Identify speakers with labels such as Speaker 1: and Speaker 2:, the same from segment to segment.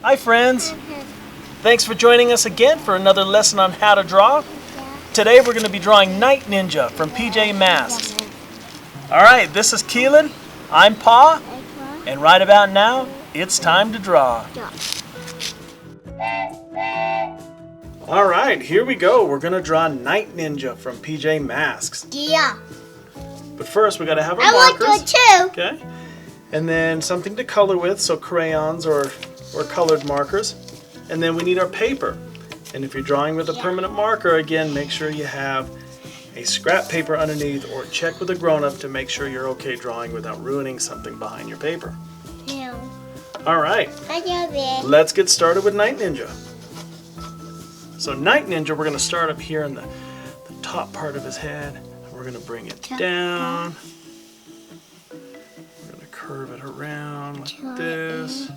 Speaker 1: Hi friends! Thanks for joining us again for another lesson on how to draw. Today we're going to be drawing Night Ninja from PJ Masks. Alright, this is Keelin, I'm Pa, and right about now, it's time to draw. Alright, here we go. We're going to draw Night Ninja from PJ Masks.
Speaker 2: Yeah.
Speaker 1: But first we got to have our markers.
Speaker 2: I want to too.
Speaker 1: Okay. And then something to color with, so crayons or colored markers. And then we need our paper. And if you're drawing with a permanent marker, again, make sure you have a scrap paper underneath, or check with a grown-up to make sure you're okay drawing without ruining something behind your paper.
Speaker 2: Yeah.
Speaker 1: Alright, let's get started with Night Ninja. So Night Ninja, we're going to start up here in the top part of his head. And we're going to bring it down. We're going to curve it around like this.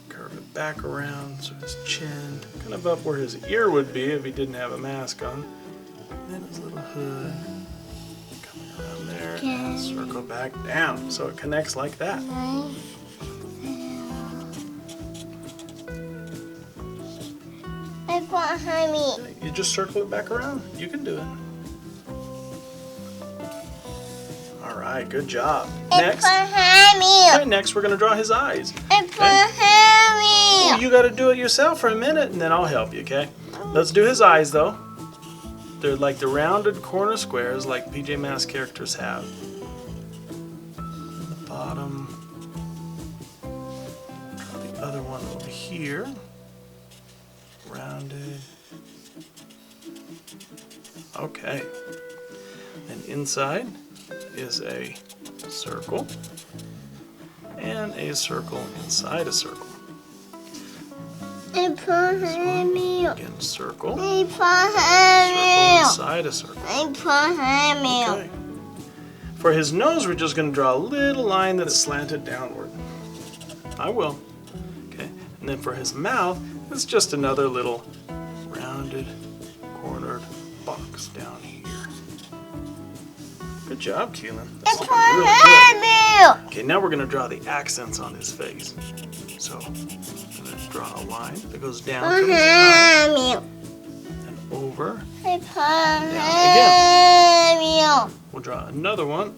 Speaker 1: Curve it back around so his chin, kind of up where his ear would be if he didn't have a mask on. And then his little hood coming around there and circle back down so it connects like that.
Speaker 2: Behind me.
Speaker 1: You just circle it back around. You can do it. Alright, good job. Next.
Speaker 2: Behind me.
Speaker 1: Okay, next we're going to draw his eyes.
Speaker 2: Behind me.
Speaker 1: You got to do it yourself for a minute and then I'll help you, okay? Let's do his eyes though. They're like the rounded corner squares like PJ Masks characters have. The bottom. Draw the other one over here. Rounded. Okay. And inside is a circle and a circle inside a circle.
Speaker 2: Behind me.
Speaker 1: Again, circle.
Speaker 2: Behind
Speaker 1: Circle
Speaker 2: me.
Speaker 1: inside a circle.
Speaker 2: Behind me.
Speaker 1: Okay. For his nose, we're just going to draw a little line that's slanted downward. I will. Okay. And then for his mouth, it's just another little rounded, cornered box down here. Good job, Keelin. That's looking really good.
Speaker 2: Behind me.
Speaker 1: Okay, now we're going to draw the accents on his face. So, I'm going to draw a line that goes down to his eye,
Speaker 2: Behind me.
Speaker 1: and over.
Speaker 2: Behind me.
Speaker 1: We'll draw another one.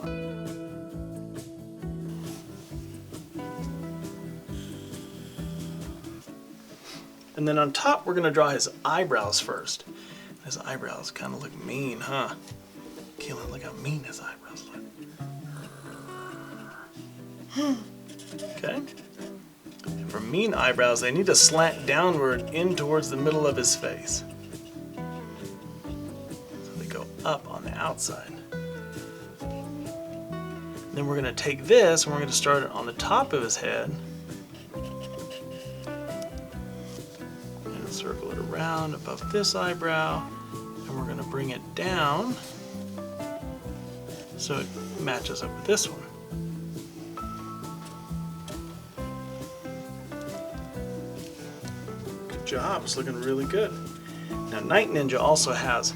Speaker 1: And then on top, we're going to draw his eyebrows first. His eyebrows kind of look mean, huh? Keelin, look how mean his eyebrows look. Okay. And for mean eyebrows, they need to slant downward in towards the middle of his face. So they go up on the outside. Then we're going to take this and we're going to start it on the top of his head. And circle it around above this eyebrow. And we're going to bring it down so it matches up with this one. Good job, it's looking really good. Now Night Ninja also has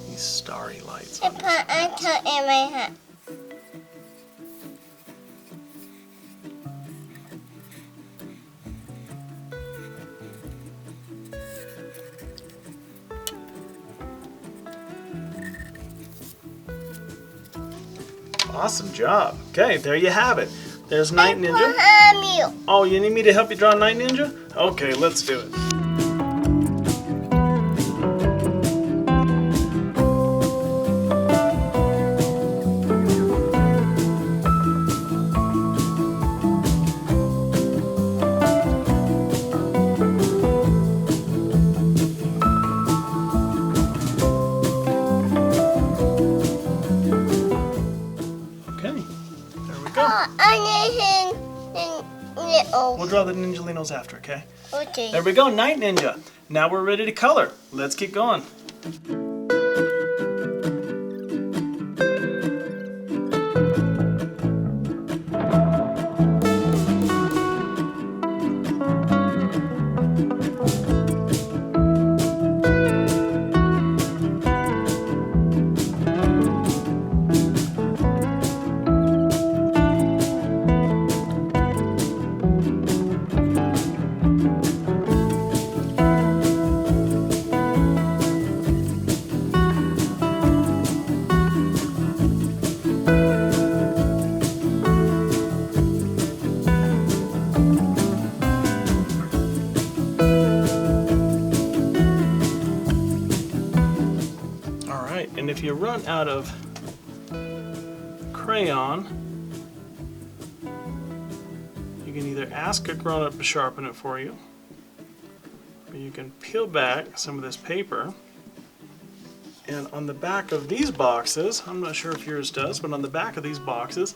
Speaker 1: these starry lights on his face.
Speaker 2: In my hand.
Speaker 1: Awesome job. Okay, there you have it. There's Night Ninja.
Speaker 2: Behind me.
Speaker 1: Oh, you need me to help you draw Night Ninja? Okay, let's do it. We'll draw the Ninjalinos after, okay?
Speaker 2: Okay.
Speaker 1: There we go, Night Ninja. Now we're ready to color. Let's get going. run out of crayon, you can either ask a grown-up to sharpen it for you, or you can peel back some of this paper. And on the back of these boxes, I'm not sure if yours does, but on the back of these boxes,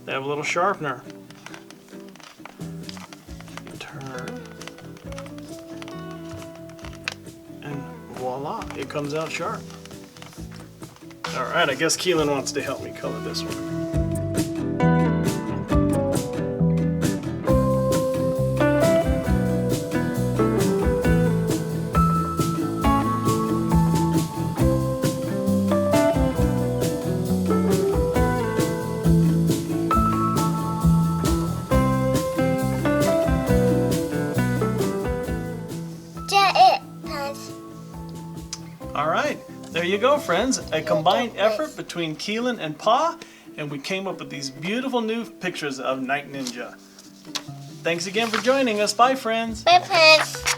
Speaker 1: they have a little sharpener. You turn, and voila, it comes out sharp. Alright, I guess Keelin wants to help me color this one. Alright, there you go, friends. A combined effort between Keelin and Pa, and we came up with these beautiful new pictures of Night Ninja. Thanks again for joining us. Bye, friends.
Speaker 2: Bye, friends.